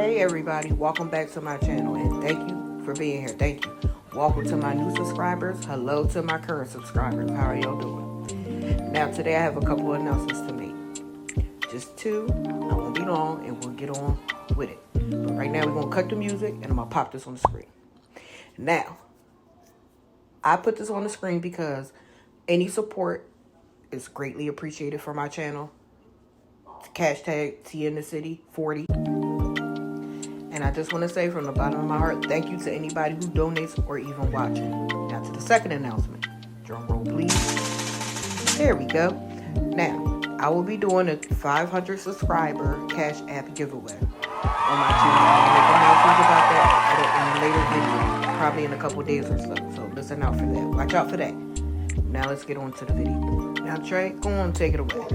Hey everybody, welcome back to my channel and thank you for being here. Thank you. Welcome to my new subscribers. Hello to my current subscribers. How are y'all doing? Now today I have a couple of announcements to make. Just two. I won't be long and we'll get on with it. But right now we're going to cut the music and I'm going to pop this on the screen. Now, I put this on the screen because any support is greatly appreciated for my channel. Hashtag T in the City 40. And I just want to say from the bottom of my heart, thank you to anybody who donates or even watching. Now to the second announcement. Drum roll, please. There we go. Now, I will be doing a 500 subscriber Cash App giveaway on my channel. I'll make announcements about that in a later video, probably in a couple days or so. So listen out for that. Watch out for that. Now let's get on to the video. Now Trey, go on, take it away.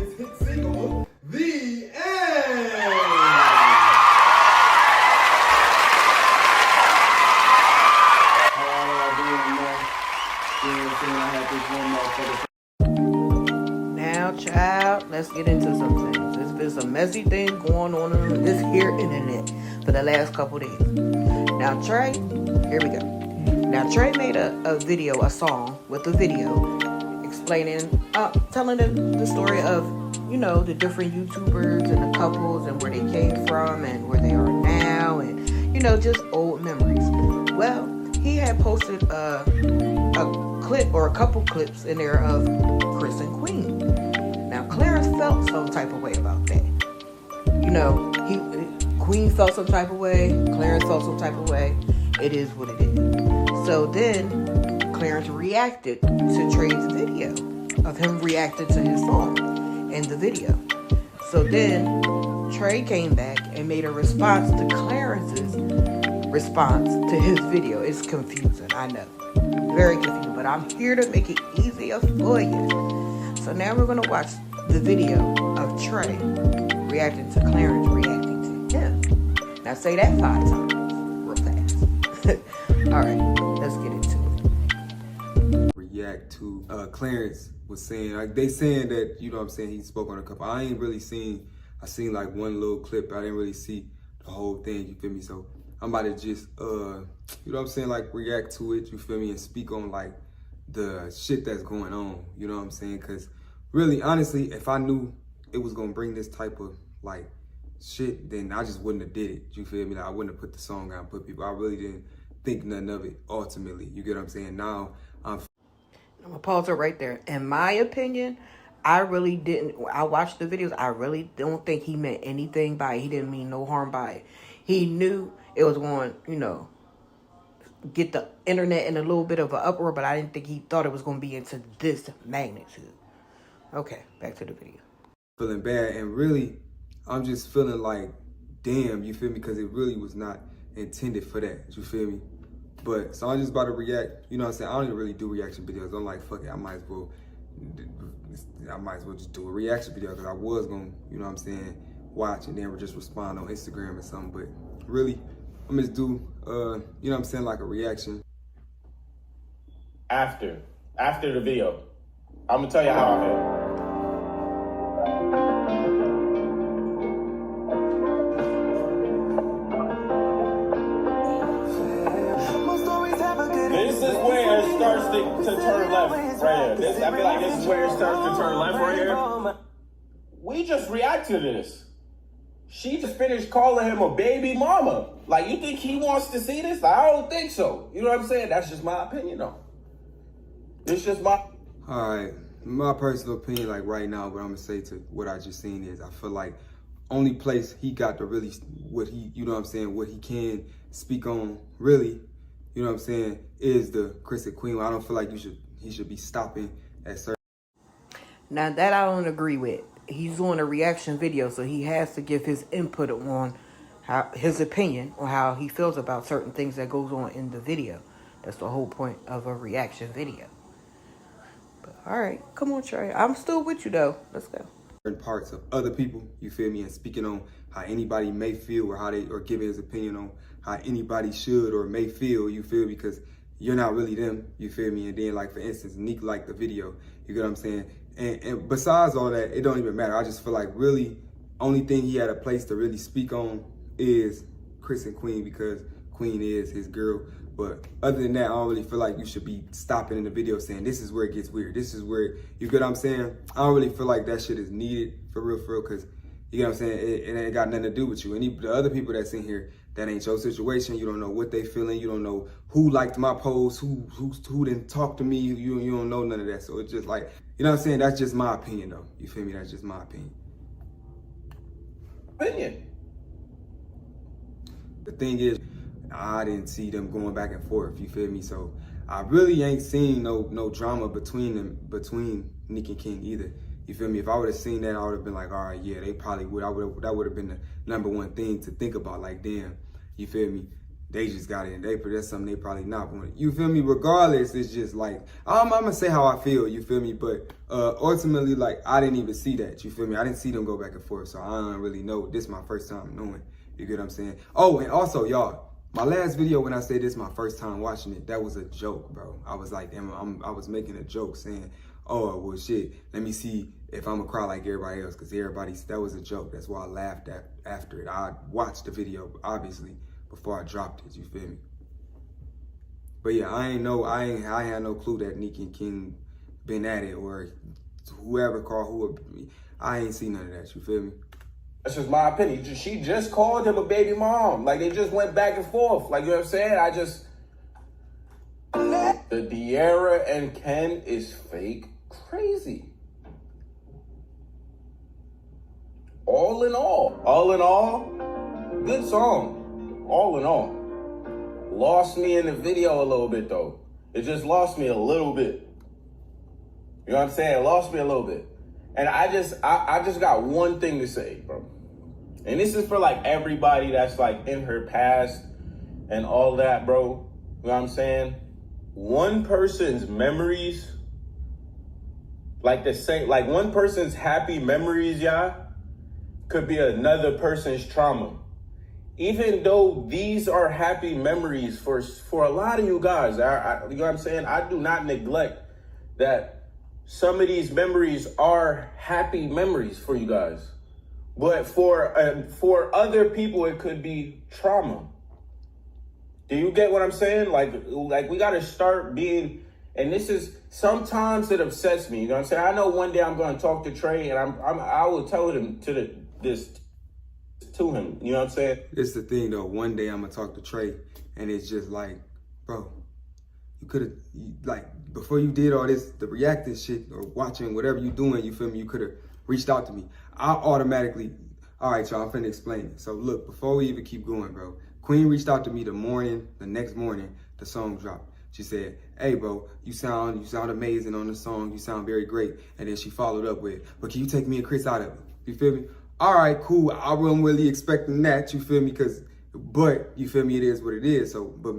The end! Now, child, let's get into some things. There's been some messy things going on this here internet for the last couple days. Now, Trey, here we go. Now, Trey made a video, a song with a video explaining, telling the story of, you know, the different YouTubers and the couples and where they came from and where they are now and, you know, just old memories. Well, he had posted a clip or a couple clips in there of Chris and Queen. Now, Clarence felt some type of way about that. You know, Queen felt some type of way, Clarence felt some type of way. It is what it is. So then, Clarence reacted to Trey's video of him reacting to his song in the video. So then, Trey came back and made a response to Clarence's response to his video. It's confusing, I know. Very confusing, but I'm here to make it easier for you. So now we're going to watch the video of Trey reacting to Clarence reacting to him. Now say that 5 times real fast. Alright, let's get into it. React to Clarence was saying, like they saying that, you know what I'm saying, he spoke on a couple. I ain't really seen, I seen like one little clip. I didn't really see the whole thing, you feel me? So I'm about to just, you know what I'm saying, like react to it, you feel me, and speak on like the shit that's going on, you know what I'm saying? Because really, honestly, if I knew it was going to bring this type of like shit, then I just wouldn't have did it, you feel me? Like, I wouldn't have put the song out and put people, I really didn't think nothing of it ultimately, you get what I'm saying? Now, I'm going to pause it right there. In my opinion, I really didn't, I watched the videos, I really don't think he meant anything by it. He didn't mean no harm by it. He knew it was going, you know, get the internet in a little bit of an uproar, but I didn't think he thought it was going to be into this magnitude. Okay, back to the video. Feeling bad, and really, I'm just feeling like, damn, you feel me? Because it really was not intended for that, you feel me? But, so I'm just about to react, you know what I'm saying? I don't even really do reaction videos. I'm like, fuck it, I might as well just do a reaction video, because I was going to, you know what I'm saying, watch and then just respond on Instagram or something. But really, I'm just do, you know what I'm saying, like a reaction. After the video, I'm gonna tell you how I feel. This is where it starts to turn left, right here. I feel like this is where it starts to turn left right here. We just react to this. She just finished calling him a baby mama. Like, you think he wants to see this? I don't think so. You know what I'm saying? That's just my opinion, though. It's just my... All right, my personal opinion, like right now, what I'm gonna say to what I just seen is, I feel like only place he got to really, what he, you know what I'm saying, what he can speak on, really, you know what I'm saying, is the Chris and Queen. I don't feel like he should be stopping at certain... Now that I don't agree with. He's doing a reaction video, so he has to give his input on how his opinion on how he feels about certain things that goes on in the video. That's the whole point of a reaction video. But all right, come on, Trey. I'm still with you though. Let's go. Certain parts of other people, you feel me, and speaking on how anybody may feel or how they, or giving his opinion on how anybody should or may feel, you feel, because you're not really them, you feel me? And then, like, for instance, Nick liked the video, you get what I'm saying? And besides all that, it don't even matter. I just feel like really only thing he had a place to really speak on is Chris and Queen because Queen is his girl. But other than that, I don't really feel like you should be stopping in the video saying, this is where it gets weird. This is where, you get what I'm saying? I don't really feel like that shit is needed for real, because, you know what I'm saying? It ain't got nothing to do with you. And the other people that's in here, that ain't your situation. You don't know what they feeling. You don't know who liked my post, who didn't talk to me. You don't know none of that. So it's just like, you know what I'm saying? That's just my opinion though. You feel me? That's just my opinion. The thing is, I didn't see them going back and forth, you feel me? So I really ain't seen no drama between Nick and King either. You feel me? If I would have seen that, I would have been like, all right, yeah, they probably would. That would have been the #1 thing to think about. Like, damn, you feel me? They just got it. That's something they probably not want. You feel me? Regardless, it's just like, I'm gonna say how I feel, you feel me? But ultimately, like, I didn't even see that, you feel me? I didn't see them go back and forth, so I don't really know. This is my first time knowing, you get what I'm saying? Oh, and also, y'all, my last video when I say this is my first time watching it, that was a joke, bro. I was like, I was making a joke saying, oh, well, shit, let me see if I'm gonna cry like everybody else, because that was a joke. That's why I laughed after it. I watched the video, obviously, before I dropped it, you feel me? But yeah, I had no clue that Nick and King been at it, or whoever called whoever. I ain't seen none of that, you feel me? That's just my opinion. She just called him a baby mom. Like, they just went back and forth. Like, you know what I'm saying? The De'Ara and Ken is fake crazy. All in all, good song. All in all. Lost me in the video a little bit, though. It just lost me a little bit. You know what I'm saying? It lost me a little bit. And I just got one thing to say, bro. And this is for, like, everybody that's, like, in her past and all that, bro. You know what I'm saying? One person's memories, like one person's happy memories, y'all, could be another person's trauma. Even though these are happy memories for a lot of you guys, you know what I'm saying? I do not neglect that some of these memories are happy memories for you guys. But for other people, it could be trauma. Do you get what I'm saying? Like we gotta start being, and this is, sometimes it upsets me. You know what I'm saying? I know one day I'm gonna talk to Trey, and I will tell him this to him. You know what I'm saying? It's the thing though. One day I'm gonna talk to Trey, and it's just like, bro, you could have, like, before you did all this, the reacting shit or watching whatever you doing, you feel me? You could have reached out to me. I automatically, all right, y'all, I'm finna explain it. So look, before we even keep going, bro, Queen reached out to me the next morning, the song dropped. She said, hey, bro, you sound amazing on the song. You sound very great. And then she followed up with, but can you take me and Chris out of it? You feel me? All right, cool. I wasn't really expecting that, you feel me? But you feel me? It is what it is. So, but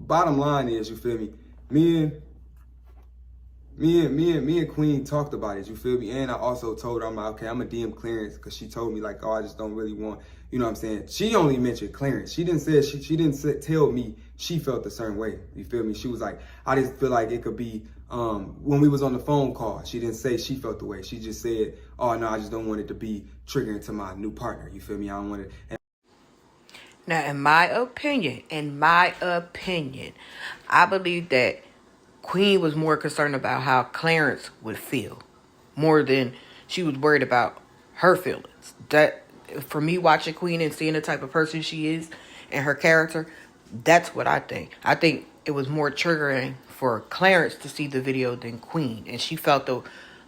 bottom line is, you feel me? Me and Queen talked about it, you feel me? And I also told her, I'm like, okay, I'm gonna DM Clarence, because she told me, like, oh, I just don't really want, you know what I'm saying? She only mentioned Clarence. She didn't tell me she felt the certain way, you feel me? She was like, I just feel like it could be, when we was on the phone call, she didn't say she felt the way. She just said, oh, no, I just don't want it to be triggering to my new partner, you feel me? I don't want it. Now, in my opinion, I believe that Queen was more concerned about how Clarence would feel more than she was worried about her feelings. That, for me, watching Queen and seeing the type of person she is and her character, that's what I think. I think it was more triggering for Clarence to see the video than Queen, and she felt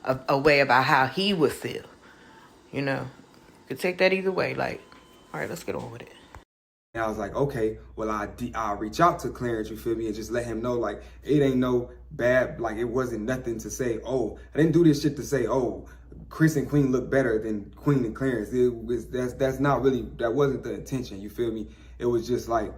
a way about how he would feel. You know, you could take that either way. Like, all right, let's get on with it. And I was like, okay, well, I'll reach out to Clarence, you feel me, and just let him know, like, it ain't no bad, like, it wasn't nothing to say, oh, I didn't do this shit to say, oh, Chris and Queen look better than Queen and Clarence. That's not really, that wasn't the intention, you feel me? It was just like,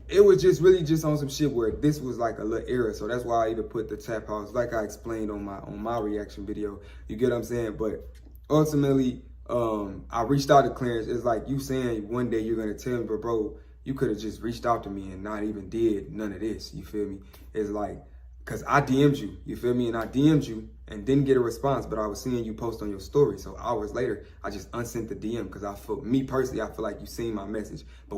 it was just really just on some shit where this was like a little error. So that's why I either put the tap house, like I explained on my reaction video. You get what I'm saying? But ultimately, I reached out to Clarence. It's like you saying one day you're gonna tell me, but bro, you could have just reached out to me and not even did none of this. You feel me? It's like, Cause I DM'd you, you feel me? And I DM'd you and didn't get a response, but I was seeing you post on your story. So hours later, I just unsent the DM because me personally, I feel like you seen my message, but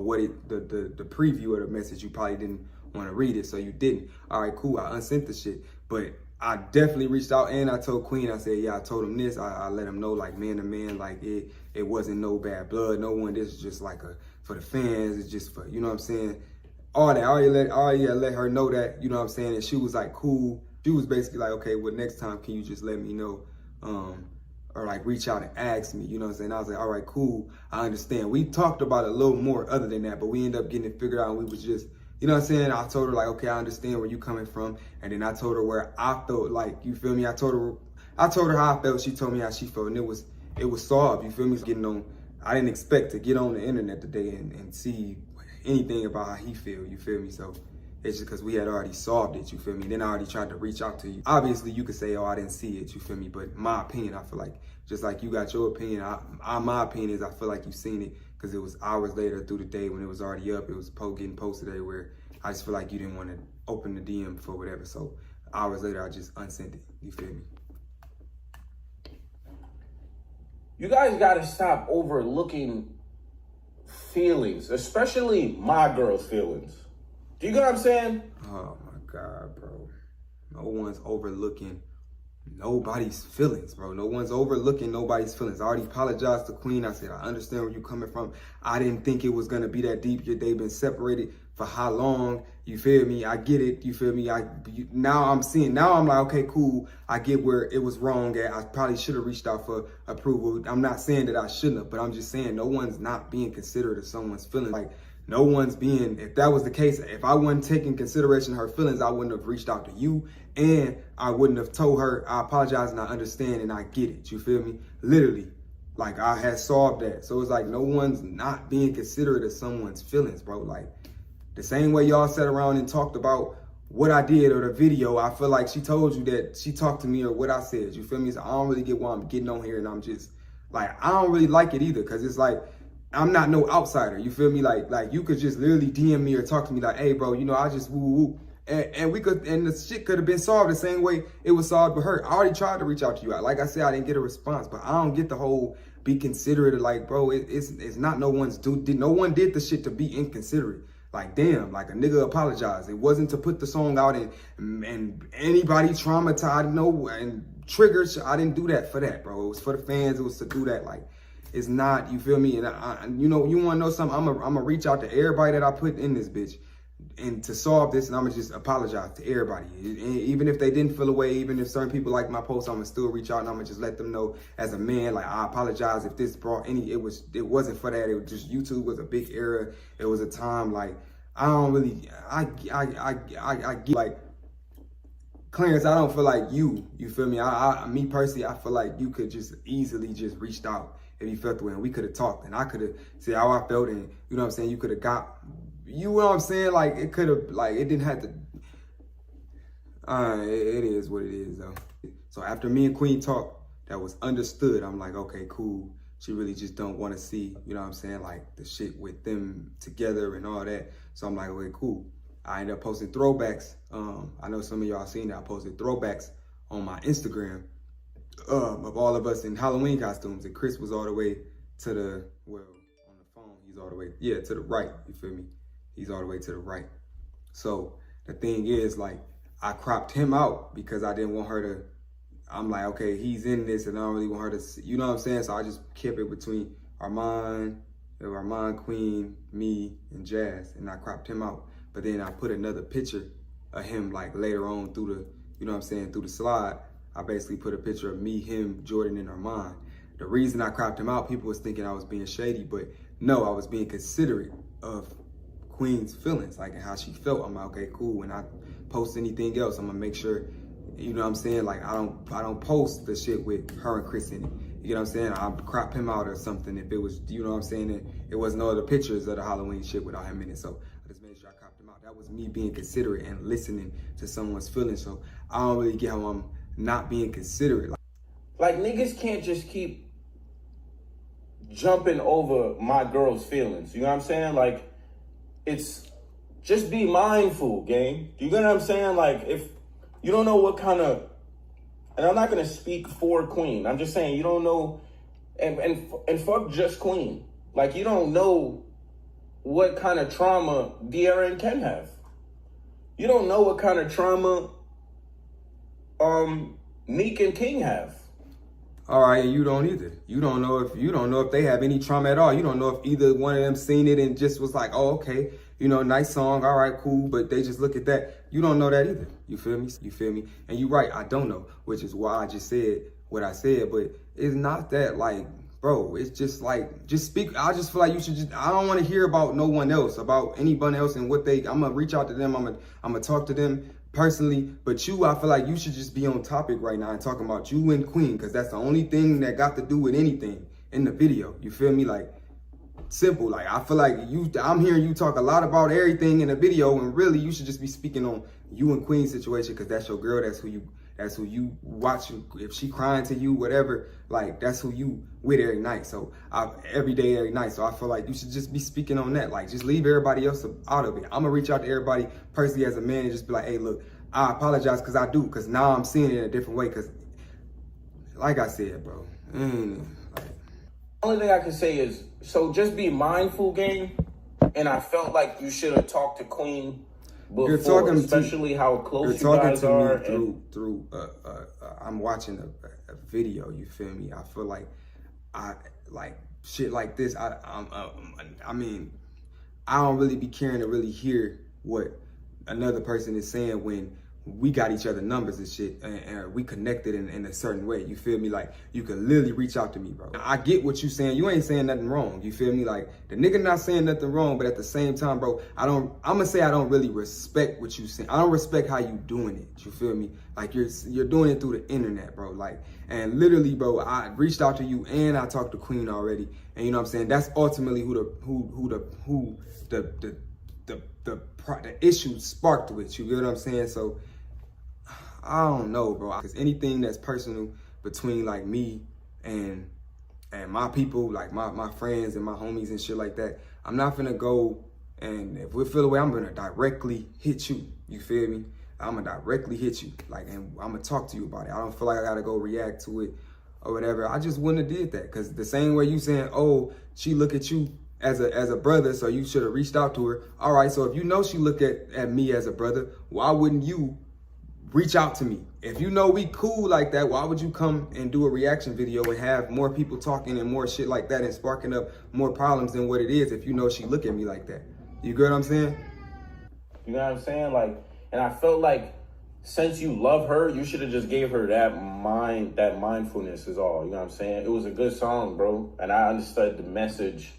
the preview of the message, you probably didn't want to read it, so you didn't. All right, cool, I unsent the shit. But I definitely reached out and I told Queen, I said, yeah, I told him this. I let him know, like, man to man, like it wasn't no bad blood. No one, this is just like for the fans. It's just for, you know what I'm saying? All that, I already let her know that, you know what I'm saying? And she was like, cool. She was basically like, okay, well, next time, can you just let me know? Or like reach out and ask me, you know what I'm saying? I was like, all right, cool, I understand. We talked about it a little more other than that, but we ended up getting it figured out and we was just, you know what I'm saying? I told her like, okay, I understand where you coming from. And then I told her where I felt, like, you feel me? I told her how I felt. She told me how she felt, and it was solved, you feel me? I didn't expect to get on the internet today and see anything about how he feel, you feel me? So it's just because we had already solved it, you feel me? Then I already tried to reach out to you. Obviously, you could say, oh, I didn't see it, you feel me? But my opinion, I feel like, just like you got your opinion, my opinion is I feel like you seen it because it was hours later through the day when it was already up. It was getting posted everywhere. I just feel like you didn't want to open the DM for whatever. So hours later, I just unsent it, you feel me? You guys gotta stop overlooking feelings, especially my girl's feelings. Do you get what I'm saying? Oh my God, bro. No one's overlooking nobody's feelings, bro. No one's overlooking nobody's feelings. I already apologized to Queen. I said, I understand where you're coming from. I didn't think it was going to be that deep. They've been separated for how long? You feel me? I get it. You feel me? Now I'm like, okay, cool. I get where it was wrong at. I probably should have reached out for approval. I'm not saying that I shouldn't have, but I'm just saying no one's not being considerate of someone's feelings. Like, no one's being, if that was the case, if I wasn't taking consideration of her feelings, I wouldn't have reached out to you and I wouldn't have told her, I apologize and I understand and I get it. You feel me? Literally, like I had solved that. So it's like no one's not being considerate of someone's feelings, bro. Like the same way y'all sat around and talked about what I did or the video, I feel like she told you that she talked to me or what I said. You feel me? So I don't really get why I'm getting on here and I'm just like, I don't really like it either because it's like, I'm not no outsider, you feel me? Like you could just literally DM me or talk to me like, hey bro, you know, I just woo. And the shit could have been solved the same way it was solved with her. I already tried to reach out to you. Like I said, I didn't get a response, but I don't get the whole be considerate of like, bro, it's not no one did the shit to be inconsiderate. Like, damn, like a nigga apologized. It wasn't to put the song out and anybody traumatized, and triggers. I didn't do that for that, bro. It was for the fans. It was to do that, like, it's not, you feel me? And you know, you want to know something? I'm gonna reach out to everybody that I put in this bitch and to solve this, and I'm gonna just apologize to everybody. Even if they didn't feel away, even if certain people like my post, I'm gonna still reach out and I'm gonna just let them know as a man, like, I apologize if this brought any, it wasn't for that. It was just, YouTube was a big era. It was a time, like, I don't really, I get, like, Clarence, I don't feel like you feel me? Me personally, I feel like you could just easily just reached out if you felt the way, and we could have talked, and I could have said how I felt, and you know what I'm saying, you could have got, you know what I'm saying, like, it could have, like, it didn't have to, it is what it is, though. So after me and Queen talked, that was understood, I'm like, okay, cool, she really just don't want to see, you know what I'm saying, like, the shit with them together and all that, so I'm like, okay, cool. I ended up posting throwbacks, I know some of y'all seen that, I posted throwbacks on my Instagram, of all of us in Halloween costumes, and Chris was all the way to the, well, on the phone, he's all the way, yeah, to the right, you feel me? He's all the way to the right. So the thing is, like, I cropped him out because I didn't want her to, I'm like, okay, he's in this and I don't really want her to see, you know what I'm saying? So I just kept it between Armand, Queen, me, and Jazz, and I cropped him out. But then I put another picture of him, like, later on through the, you know what I'm saying, through the slide. I basically put a picture of me, him, Jordan, and Armand. The reason I cropped him out, people was thinking I was being shady, but no, I was being considerate of Queen's feelings, like, and how she felt. I'm like, okay, cool. When I post anything else, I'm gonna make sure, you know what I'm saying, like, I don't post the shit with her and Chris in it. You know what I'm saying? I'll crop him out or something if it was, you know what I'm saying, and it was no other pictures of the Halloween shit without him in it. So I just made sure I cropped him out. That was me being considerate and listening to someone's feelings. So I don't really get how I'm not being considerate. Like, niggas can't just keep jumping over my girl's feelings. You know what I'm saying? Like, it's just be mindful, gang. You get what I'm saying? Like, if You don't know what kind of, and I'm not gonna speak for Queen. I'm just saying you don't know, and fuck just Queen. Like you don't know what kind of trauma De'Aaron can have. You don't know what kind of trauma Meek and King have. All right, and you don't either. You don't know if they have any trauma at all. You don't know if either one of them seen it and just was like, oh, okay, nice song, all right, cool, but they just look at that. You don't know that either. You feel me? You feel me? And you're right, I don't know, which is why I just said what I said, but it's not that like, bro, it's just like, just speak. I just feel like you should just, I don't want to hear about no one else, about anyone else and what I'm going to reach out to them. I'm going to talk to them personally, but I feel like you should just be on topic right now and talking about you and Queen, because that's the only thing that got to do with anything in the video. You feel me? Like, simple. Like, I feel like I'm hearing you talk a lot about everything in the video, and really you should just be speaking on you and Queen's situation, because that's your girl. That's who you watch. If she crying to you, whatever, like, that's who you with every night. So every day, every night. So I feel like you should just be speaking on that. Like, just leave everybody else out of it. I'm gonna reach out to everybody personally as a man and just be like, hey, look, I apologize, because I do, because now I'm seeing it in a different way. Because like I said, bro, Only thing I can say is, so just be mindful, gang. And I felt like you should have talked to Queen before, especially how close you guys are. Through I'm watching a video. You feel me? I feel like shit like this. I mean, I don't really be caring to really hear what another person is saying when we got each other numbers and shit, and we connected in a certain way. You feel me? Like, you can literally reach out to me, bro. I get what you saying. You ain't saying nothing wrong. You feel me? Like, the nigga not saying nothing wrong, but at the same time, bro, I'm gonna say I don't really respect what you saying. I don't respect how you doing it. You feel me? Like, you're doing it through the internet, bro. Like, and literally, bro, I reached out to you and I talked to Queen already. And you know what I'm saying? That's ultimately who the issue sparked with. You get what I'm saying? So I don't know, bro, because anything that's personal between like me and my people, like my friends and my homies and shit like that, I'm not finna go, and if we feel away, I'm gonna directly hit you. You feel me? I'm gonna directly hit you, like, and I'm gonna talk to you about it. I don't feel like I gotta go react to it or whatever. I just wouldn't have did that, because the same way you saying, oh, she look at you as a brother, so you should have reached out to her. All right, so if you know she look at me as a brother, why wouldn't you reach out to me? If you know we cool like that, why would you come and do a reaction video and have more people talking and more shit like that and sparking up more problems than what it is if you know she look at me like that? You get what I'm saying? You know what I'm saying? Like, and I felt like since you love her, you should have just gave her that mindfulness is all. You know what I'm saying? It was a good song, bro. And I understood the message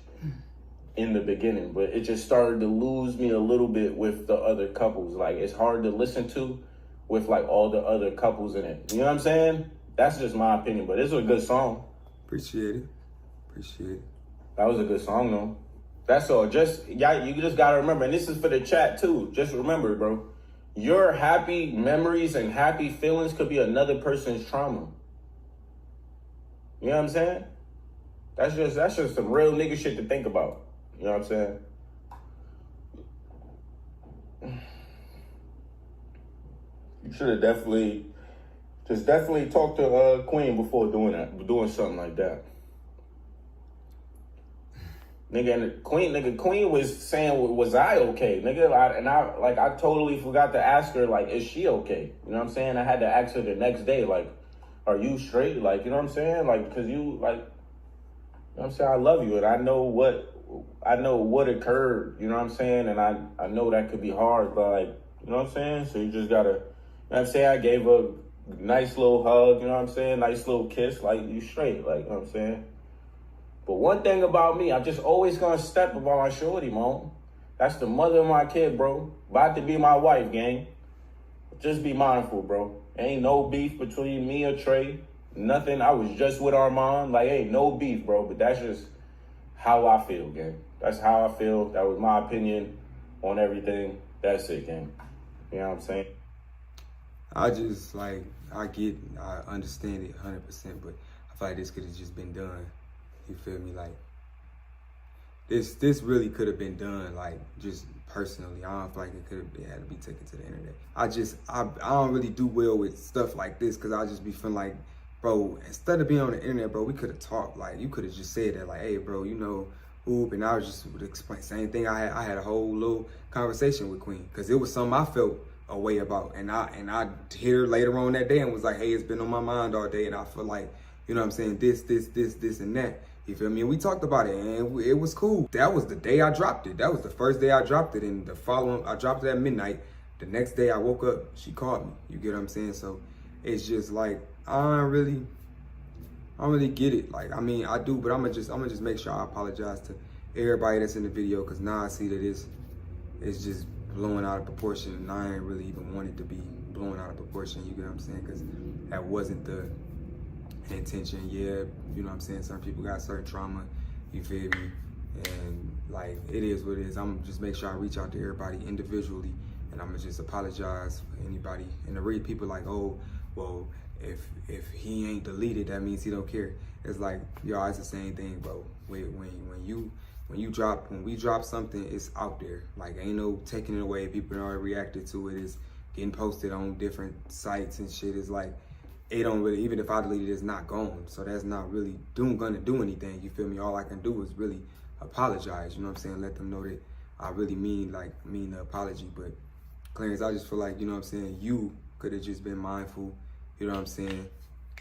in the beginning, but it just started to lose me a little bit with the other couples. Like, it's hard to listen to with like all the other couples in it. You know what I'm saying? That's just my opinion, but it's a good song. Appreciate it. That was a good song though. That's all. Just, yeah, you just gotta remember, and this is for the chat too. Just remember, bro, your happy memories and happy feelings could be another person's trauma. You know what I'm saying? That's just some real nigga shit to think about. You know what I'm saying? You should have definitely talked to Queen before doing something like that. Queen was saying, was I okay? I totally forgot to ask her, like, is she okay? You know what I'm saying? I had to ask her the next day, like, are you straight? Like, you know what I'm saying? Like, because you, like, you know what I'm saying? I love you, and I know what occurred, you know what I'm saying? And I know that could be hard, but, like, you know what I'm saying? So you just gotta, you know what I'm saying? I gave her a nice little hug, you know what I'm saying? Nice little kiss, like, you straight, like, you know what I'm saying? But one thing about me, I'm just always gonna step up on my shorty, man. That's the mother of my kid, bro. About to be my wife, gang. Just be mindful, bro. Ain't no beef between me or Trey. Nothing. I was just with Armand. Like, ain't no beef, bro. But that's just how I feel, gang. That's how I feel. That was my opinion on everything. That's it, gang. You know what I'm saying? I just, like, I understand it 100%, but I feel like this could have just been done. You feel me? Like, this really could have been done, like, just personally. I don't feel like it had to be taken to the internet. I don't really do well with stuff like this because I just be feeling like, bro, instead of being on the internet, bro, we could have talked. Like, you could have just said that, like, hey, bro, you know, oop, and I was just would explain same thing. I had a whole little conversation with Queen because it was something I felt a way about, and I hit her later on that day and was like, hey, it's been on my mind all day, and I feel like, you know what I'm saying, this, and that. You feel me? And we talked about it, and it was cool. That was the day I dropped it. That was the first day I dropped it, and the following, I dropped it at midnight. The next day I woke up, she called me. You get what I'm saying? So it's just like, I don't really get it. Like, I mean, I do, but I'm gonna just make sure I apologize to everybody that's in the video, because now I see that it's just blowing out of proportion, and I ain't really even want it to be blown out of proportion. You get what I'm saying? Because that wasn't the intention. Yeah, you know what I'm saying? Some people got certain trauma, you feel me? And like, it is what it is. I'm gonna just make sure I reach out to everybody individually, and I'm gonna just apologize for anybody. And to read people like, oh, well, if he ain't deleted, that means he don't care. It's like, y'all, it's the same thing, bro. When we drop something, it's out there. Like, ain't no taking it away. People already reacted to it. It's getting posted on different sites and shit. It's like, it don't really, even if I delete it, it's not gone. So that's not really gonna do anything. You feel me? All I can do is really apologize. You know what I'm saying? Let them know that I really mean the apology. But Clarence, I just feel like, you know what I'm saying, you could have just been mindful. You know what I'm saying?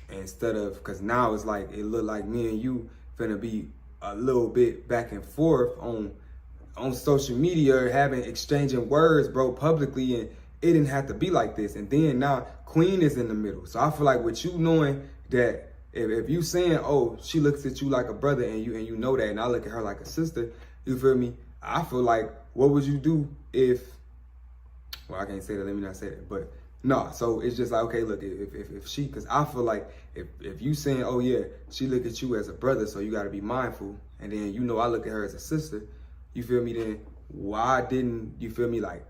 Instead of, because now it's like, it look like me and you finna be a little bit back and forth on social media, exchanging words, bro, publicly, and it didn't have to be like this. And then now Queen is in the middle. So I feel like with you knowing that if you saying, oh, she looks at you like a brother, and you know that, and I look at her like a sister, you feel me? I feel like, what would you do if, well, I can't say that, let me not say that, but no, so it's just like, okay, look, if she, because I feel like if you saying, oh yeah, she look at you as a brother, so you got to be mindful, and then, you know, I look at her as a sister, you feel me? Then why didn't, you feel me, like,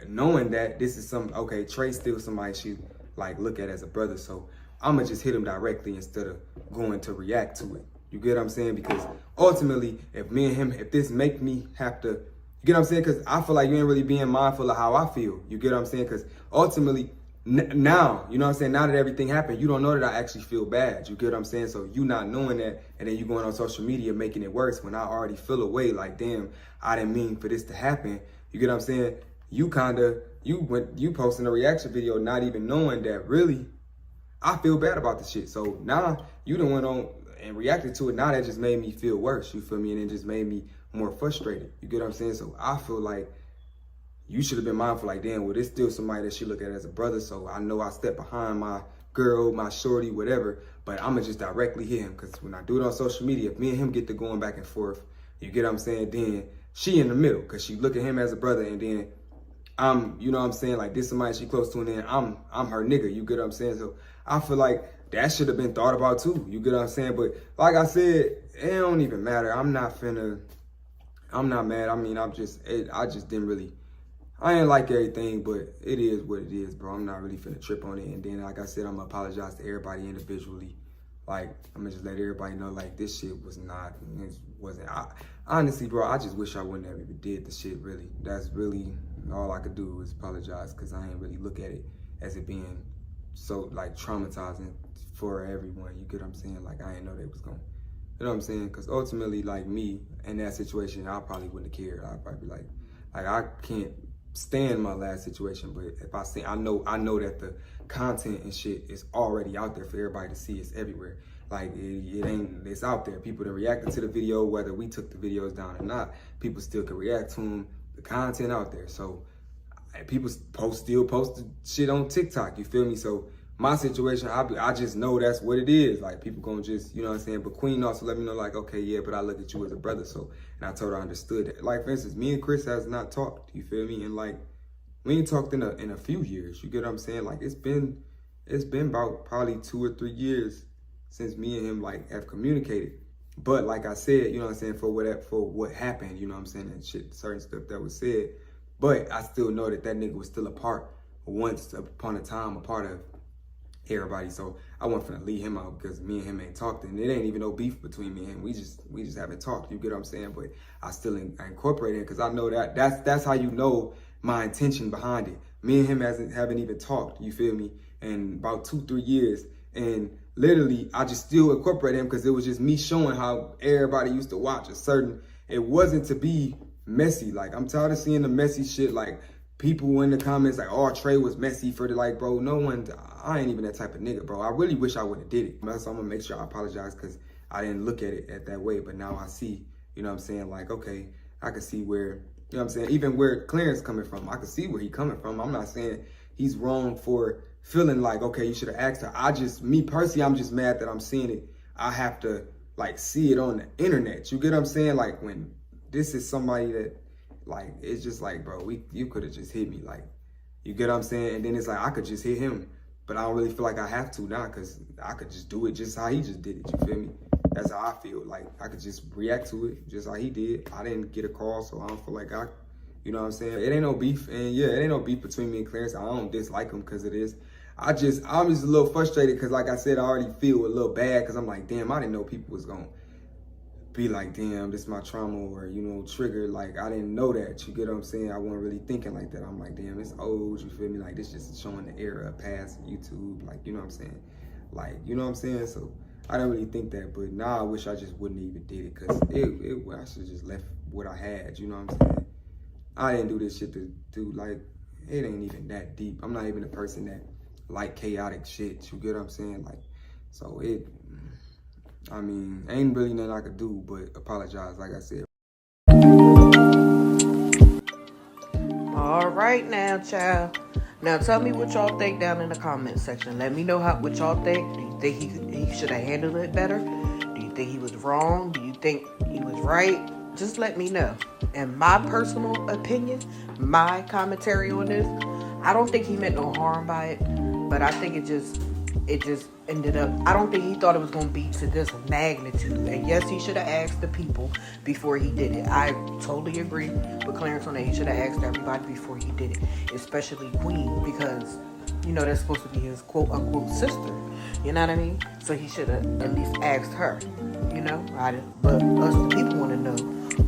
knowing that this is okay, Trey's still somebody she like look at as a brother, so I'ma just hit him directly instead of going to react to it. You get what I'm saying? Because ultimately, if me and him, if this make me have to, you get what I'm saying? Because I feel like you ain't really being mindful of how I feel. You get what I'm saying? Because ultimately, now, you know what I'm saying, now that everything happened, you don't know that I actually feel bad. You get what I'm saying? So you not knowing that, and then you going on social media making it worse when I already feel away like, damn, I didn't mean for this to happen. You get what I'm saying? You posting a reaction video not even knowing that really I feel bad about the shit. So now you done went on and reacted to it. Now that just made me feel worse, you feel me? And it just made me more frustrated. You get what I'm saying? So I feel like you should have been mindful, like, damn, well, there's still somebody that she look at as a brother. So I know I step behind my girl, my shorty, whatever, but I'm gonna just directly hit him. Cause when I do it on social media, if me and him get to going back and forth, you get what I'm saying? Then she in the middle, cause she look at him as a brother, and then you know what I'm saying, like, this somebody she close to, and then I'm her nigga, you get what I'm saying? So I feel like that should have been thought about too, you get what I'm saying? But like I said, it don't even matter. I'm not mad. I mean, I just didn't really, I ain't like everything, but it is what it is, bro. I'm not really finna trip on it. And then, like I said, I'm gonna apologize to everybody individually. Like, I'm gonna just let everybody know, like, this shit wasn't, honestly, bro, I just wish I wouldn't have even did the shit, really. That's really all I could do was apologize, because I ain't really look at it as it being so, like, traumatizing for everyone. You get what I'm saying? Like, I ain't know they was going, you know what I'm saying? Because ultimately, like, me in that situation, I probably wouldn't have cared. I'd probably be like, I can't stand my last situation, but if I see, I know that the content and shit is already out there for everybody to see. It's everywhere. Like, it's out there. People that reacted to the video, whether we took the videos down or not, people still can react to them. The content out there. So people still post shit on TikTok, you feel me? So my situation, I just know that's what it is. Like, people gonna just, you know what I'm saying? But Queen also let me know, like, okay, yeah, but I look at you as a brother. So, and I told her I understood that. Like, for instance, me and Chris has not talked, you feel me? And like, we ain't talked in a few years, you get what I'm saying? Like, it's been about probably 2 or 3 years since me and him, like, have communicated. But like I said, you know what I'm saying, for what happened, you know what I'm saying, and shit, certain stuff that was said. But I still know that nigga was still once upon a time, a part of everybody. So I wasn't finna leave him out because me and him ain't talked, and it ain't even no beef between me and him. We just haven't talked. You get what I'm saying? But I still I incorporate it because I know that's how you know my intention behind it. Me and him haven't even talked. You feel me? In about 2-3 years, and literally I just still incorporate him because it was just me showing how everybody used to watch a certain. It wasn't to be messy. Like, I'm tired of seeing the messy shit. Like, people in the comments like, oh, Trey was messy for the, like, bro, I ain't even that type of nigga, bro. I really wish I would have did it. So I'm gonna make sure I apologize because I didn't look at it that way. But now I see, you know what I'm saying? Like, okay, I can see where, you know what I'm saying? Even where Clarence coming from, I can see where he coming from. I'm not saying he's wrong for feeling like, okay, you should have asked her. Me personally, I'm just mad that I'm seeing it. I have to, like, see it on the internet. You get what I'm saying? Like, when this is somebody that, like, it's just like, bro, you could have just hit me. Like, you get what I'm saying? And then it's like, I could just hit him. But I don't really feel like I have to now because I could just do it just how he just did it. You feel me? That's how I feel. Like, I could just react to it just how he did. I didn't get a call, so I don't feel like you know what I'm saying? It ain't no beef. And yeah, it ain't no beef between me and Clarence. I don't dislike him because it is. I'm just a little frustrated because, like I said, I already feel a little bad because I'm like, damn, I didn't know people was going to be like, damn, this is my trauma or, you know, triggered. Like, I didn't know that. You get what I'm saying? I wasn't really thinking like that. I'm like, damn, it's old. You feel me? Like, this just showing the era past YouTube. Like, you know what I'm saying? Like, you know what I'm saying? So I didn't really think that. But now I wish I just wouldn't even did it because I should have just left what I had. You know what I'm saying? I didn't do this shit to do, like, it ain't even that deep. I'm not even a person that like chaotic shit. You get what I'm saying? Like, so ain't really nothing I could do but apologize, like I said. All right now, child. Now tell me what y'all think down in the comment section. Let me know what y'all think. Do you think he should have handled it better? Do you think he was wrong? Do you think he was right? Just let me know. In my personal opinion, my commentary on this, I don't think he meant no harm by it, but I think it just ended up, I don't think he thought it was going to be to this magnitude. And yes, he should have asked the people before he did it. I totally agree with Clarence on that. He should have asked everybody before he did it, especially Queen, because, you know, that's supposed to be his quote-unquote sister. You know what I mean? So he should have at least asked her, you know? But us, the people, want to know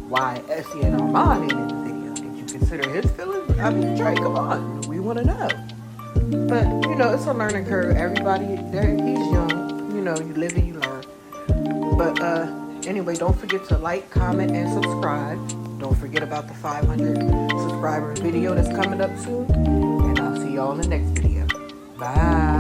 why Essie and Armand ain't in the video. Did you consider his feelings? I mean, Trey, come on. We want to know. But, you know, it's a learning curve. Everybody, he's young. You know, you live and you learn. But anyway, don't forget to like, comment, and subscribe. Don't forget about the 500 subscribers video that's coming up soon. And I'll see y'all in the next video. Bye.